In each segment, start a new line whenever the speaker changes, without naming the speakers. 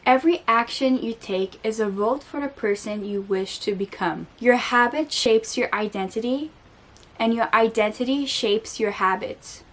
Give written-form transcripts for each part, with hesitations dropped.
Every action you take is a vote for the person you wish to become. Your habit shapes your identity, and your identity shapes your habits.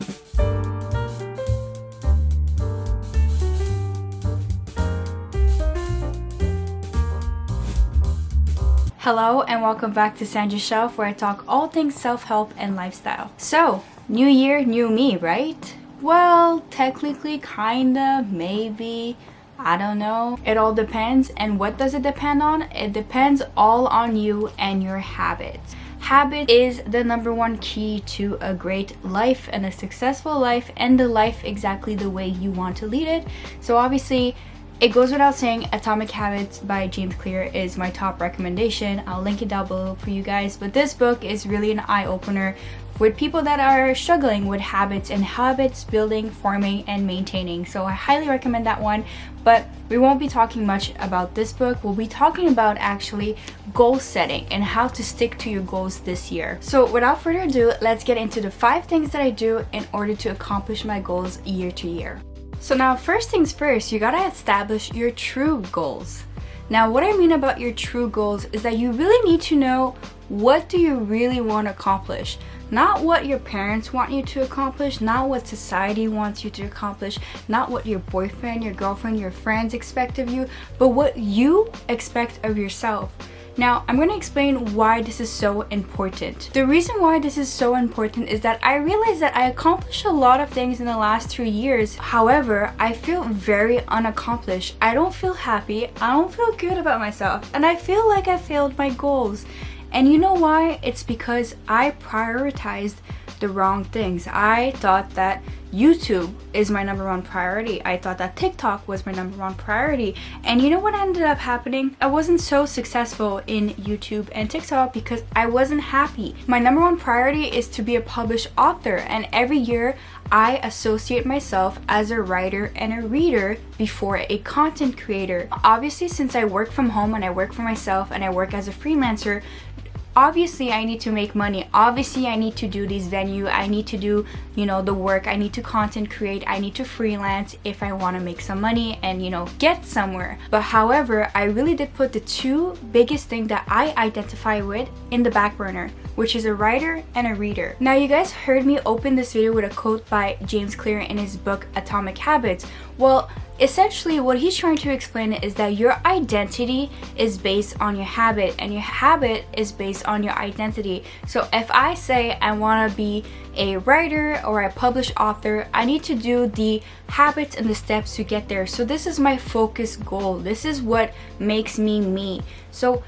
Hello and welcome back to Sandra's Shelf, where I talk all things self-help and lifestyle. So, new year, new me, right? Well, technically, kinda, maybe, I don't know. It all depends. And what does it depend on? It depends all on you and your habits. Habit is the number one key to a great life and a successful life, and the life exactly the way you want to lead it. So obviously, it goes without saying, Atomic Habits by James Clear is my top recommendation. I'll link it down below for you guys. But this book is really an eye-opener with people that are struggling with habits and habits building, forming, and maintaining. So I highly recommend that one. But we won't be talking much about this book. We'll be talking about actually goal setting and how to stick to your goals this year. So without further ado, let's get into the 5 things that I do in order to accomplish my goals year to year. So now, first things first, you gotta establish your true goals. Now, what I mean about your true goals is that you really need to know, what do you really want to accomplish? Not what your parents want you to accomplish, not what society wants you to accomplish, not what your boyfriend, your girlfriend, your friends expect of you, but what you expect of yourself. Now, I'm going to explain why this is so important. The reason why this is so important is that I realized that I accomplished a lot of things in the last 3 years. However, I feel very unaccomplished. I don't feel happy. I don't feel good about myself. And I feel like I failed my goals. And you know why? It's because I prioritized the wrong things. I thought that YouTube is my number one priority. I thought that TikTok was my number one priority. And you know what ended up happening? I wasn't so successful in YouTube and TikTok because I wasn't happy. My number one priority is to be a published author, and every year I associate myself as a writer and a reader before a content creator. Obviously, since I work from home and I work for myself and I work as a freelancer, obviously I need to make money. Obviously I need to do these venues. I need to do, the work. I need to content create. I need to freelance if I want to make some money and, get somewhere. But however, I really did put the 2 biggest things that I identify with in the back burner, which is a writer and a reader. Now, you guys heard me open this video with a quote by James Clear in his book Atomic Habits. Well, essentially what he's trying to explain is that your identity is based on your habit, and your habit is based on your identity. So if I say I want to be a writer or a published author, I need to do the habits and the steps to get there. So this is my focus goal. This is what makes me me. So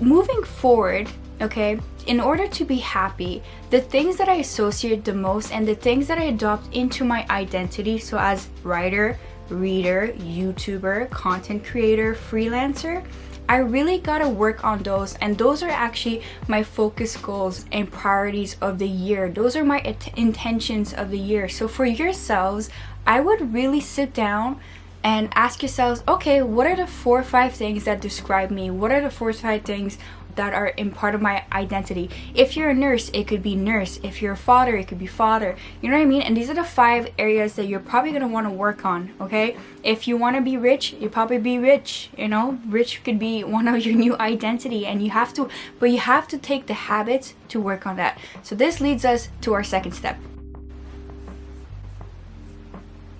moving forward, okay, in order to be happy, the things that I associate the most and the things that I adopt into my identity, so as writer, reader, YouTuber, content creator, freelancer, I really gotta work on those, and those are actually my focus goals and priorities of the year. Those are my intentions of the year. So for yourselves, I would really sit down and ask yourselves, okay, what are the 4 or 5 things that describe me? What are the 4 or 5 things that are in part of my identity? If you're a nurse, it could be nurse. If you're a father, it could be father. You know what I mean? And these are the 5 areas that you're probably going to want to work on, okay? If you want to be rich, you probably be rich, Rich could be one of your new identity, and you have to take the habits to work on that. So this leads us to our second step.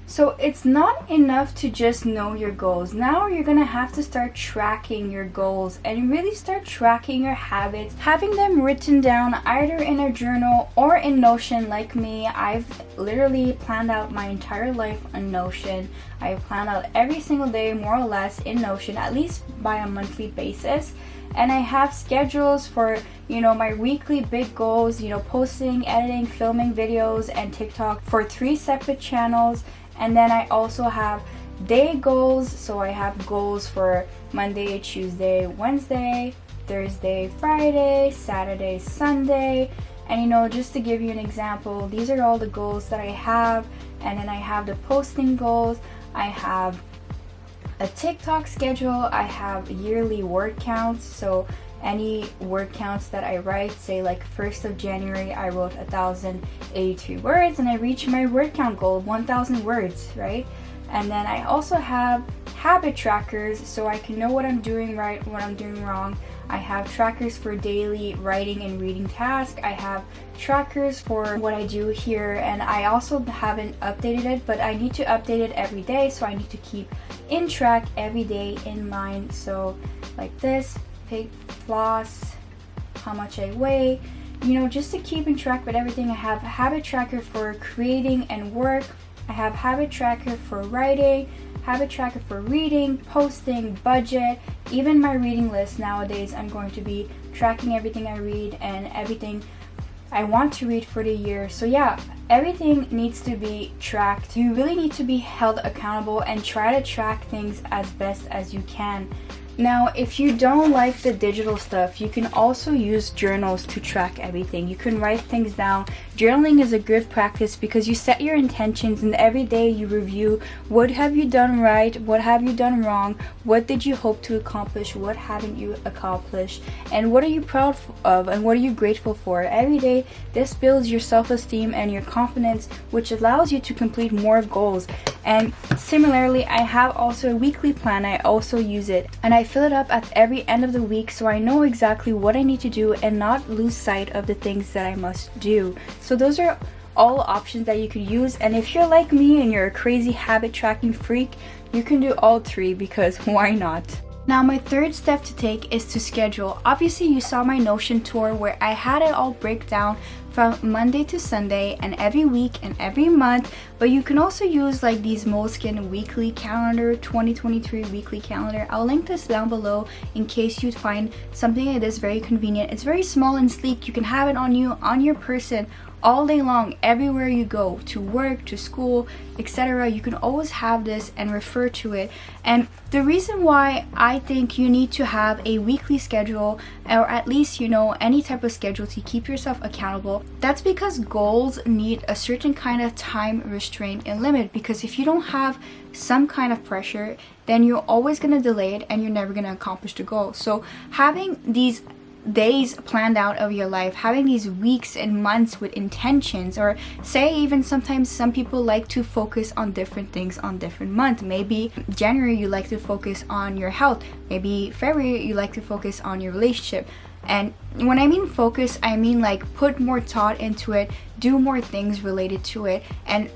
So it's not enough to just know your goals. Now you're gonna have to start tracking your goals and really start tracking your habits, having them written down either in a journal or in Notion. Like me, I've literally planned out my entire life on Notion. I plan out every single day, more or less, in Notion, at least by a monthly basis. And I have schedules for, my weekly big goals, posting, editing, filming videos, and TikTok for 3 separate channels. And then I also have day goals. So I have goals for Monday, Tuesday, Wednesday, Thursday, Friday, Saturday, Sunday. And just to give you an example, these are all the goals that I have. And then I have the posting goals. I have a TikTok schedule. I have yearly word counts. So any word counts that I write, say like 1st of January, I wrote 1,083 words and I reached my word count goal, 1,000 words, right? And then I also have habit trackers so I can know what I'm doing right, what I'm doing wrong. I have trackers for daily writing and reading tasks. I have trackers for what I do here, and I also haven't updated it, but I need to update it every day, so I need to keep in track every day in mind. So like this, pig floss, how much I weigh, you know, just to keep in track with everything. I have a habit tracker for creating and work. I have habit tracker for writing, habit tracker for reading, posting, budget, even my reading list. Nowadays I'm going to be tracking everything I read and everything I want to read for the year. So yeah, everything needs to be tracked. You really need to be held accountable and try to track things as best as you can. Now, if you don't like the digital stuff, you can also use journals to track everything. You can write things down. Journaling is a good practice because you set your intentions, and every day you review what have you done right, what have you done wrong, what did you hope to accomplish, what haven't you accomplished, and what are you proud of, and what are you grateful for. Every day, this builds your self-esteem and your confidence, which allows you to complete more goals. And similarly, I have also a weekly plan. I also use it, and I fill it up at every end of the week so I know exactly what I need to do and not lose sight of the things that I must do. So those are all options that you could use, and if you're like me and you're a crazy habit tracking freak, you can do all three, because why not? Now, my third step to take is to schedule. Obviously, you saw my Notion tour where I had it all break down from Monday to Sunday and every week and every month, but you can also use like these Moleskine weekly calendar, 2023 weekly calendar. I'll link this down below in case you'd find something like this very convenient. It's very small and sleek. You can have it on you, on your person, all day long, everywhere you go, to work, to school, etc. You can always have this and refer to it. And the reason why I think you need to have a weekly schedule, or at least, you know, any type of schedule to keep yourself accountable, that's because goals need a certain kind of time restraint and limit. Because if you don't have some kind of pressure, then you're always going to delay it and you're never going to accomplish the goal. So having these days planned out of your life, having these weeks and months with intentions, or say even sometimes some people like to focus on different things on different months. Maybe January you like to focus on your health, maybe February you like to focus on your relationship. And when I mean focus, I mean like put more thought into it, do more things related to it, and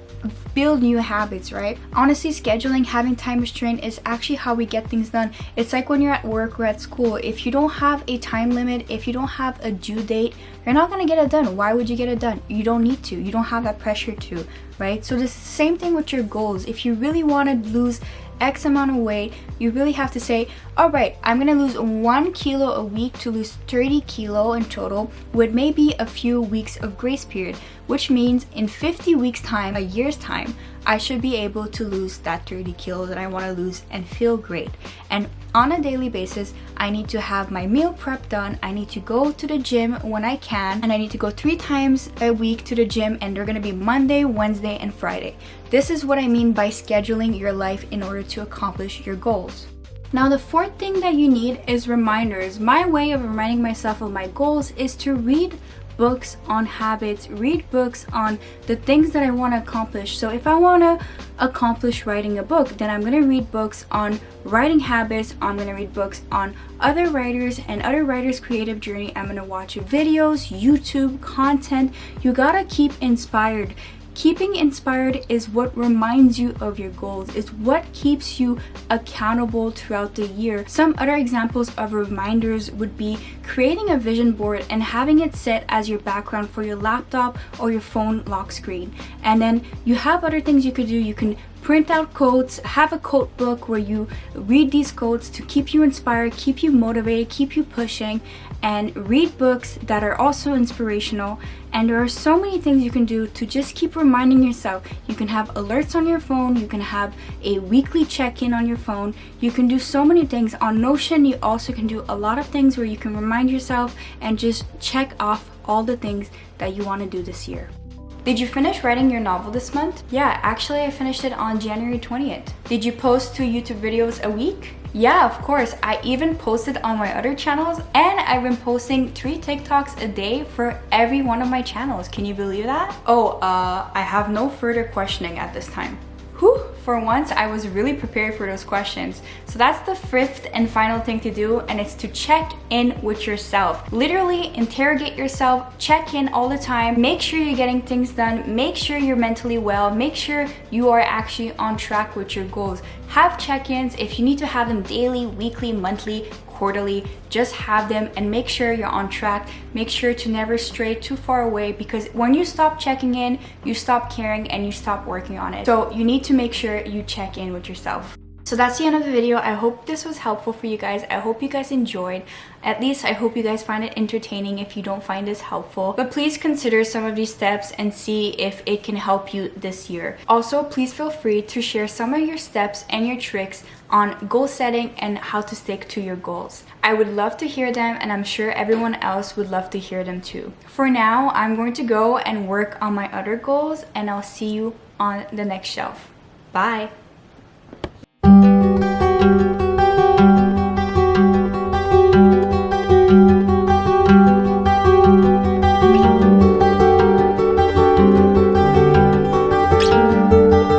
build new habits, right? Honestly, scheduling, having time restraint is actually how we get things done. It's like when you're at work or at school. If you don't have a time limit, if you don't have a due date, you're not going to get it done. Why would you get it done? You don't need to. You don't have that pressure to, right? So this is the same thing with your goals. If you really want to lose X amount of weight, you really have to say, all right, I'm gonna lose 1 kilo a week to lose 30 kilo in total, with maybe a few weeks of grace period, which means in 50 weeks time, a year's time, I should be able to lose that 30 kilo that I want to lose and feel great. And on a daily basis, I need to have my meal prep done. I need to go to the gym when I can, and I need to go 3 times a week to the gym, and they're gonna be Monday, Wednesday, and Friday. This is what I mean by scheduling your life in order to accomplish your goals. Now, the fourth thing that you need is reminders. My way of reminding myself of my goals is to read books on habits, read books on the things that I want to accomplish. So if I want to accomplish writing a book, then I'm going to read books on writing habits. I'm going to read books on other writers and other writers' creative journey. I'm going to watch videos, YouTube content. You got to keep inspired. Keeping inspired is what reminds you of your goals, is what keeps you accountable throughout the year. Some other examples of reminders would be creating a vision board and having it set as your background for your laptop or your phone lock screen. And then you have other things you could do. You can print out quotes, have a quote book where you read these quotes to keep you inspired, keep you motivated, keep you pushing, and read books that are also inspirational. And there are so many things you can do to just keep reminding yourself. You can have alerts on your phone, you can have a weekly check-in on your phone, you can do so many things. On Notion, you also can do a lot of things where you can remind yourself and just check off all the things that you want to do this year. Did you finish writing your novel this month? Yeah, actually I finished it on January 20th. Did you post 2 YouTube videos a week? Yeah, of course. I even posted on my other channels, and I've been posting 3 TikToks a day for every one of my channels. Can you believe that? Oh, I have no further questioning at this time. Whew, For once, I was really prepared for those questions. So that's the fifth and final thing to do, and it's to check in with yourself. Literally interrogate yourself, check in all the time, make sure you're getting things done, make sure you're mentally well, make sure you are actually on track with your goals. Have check-ins. If you need to have them daily, weekly, monthly, quarterly, just have them and make sure you're on track. Make sure to never stray too far away, because when you stop checking in, you stop caring and you stop working on it. So you need to make sure you check in with yourself. So that's the end of the video. I hope this was helpful for you guys. I hope you guys enjoyed. At least I hope you guys find it entertaining if you don't find this helpful. But please consider some of these steps and see if it can help you this year. Also, please feel free to share some of your steps and your tricks on goal setting and how to stick to your goals. I would love to hear them, and I'm sure everyone else would love to hear them too. For now, I'm going to go and work on my other goals, and I'll see you on the next shelf. Bye!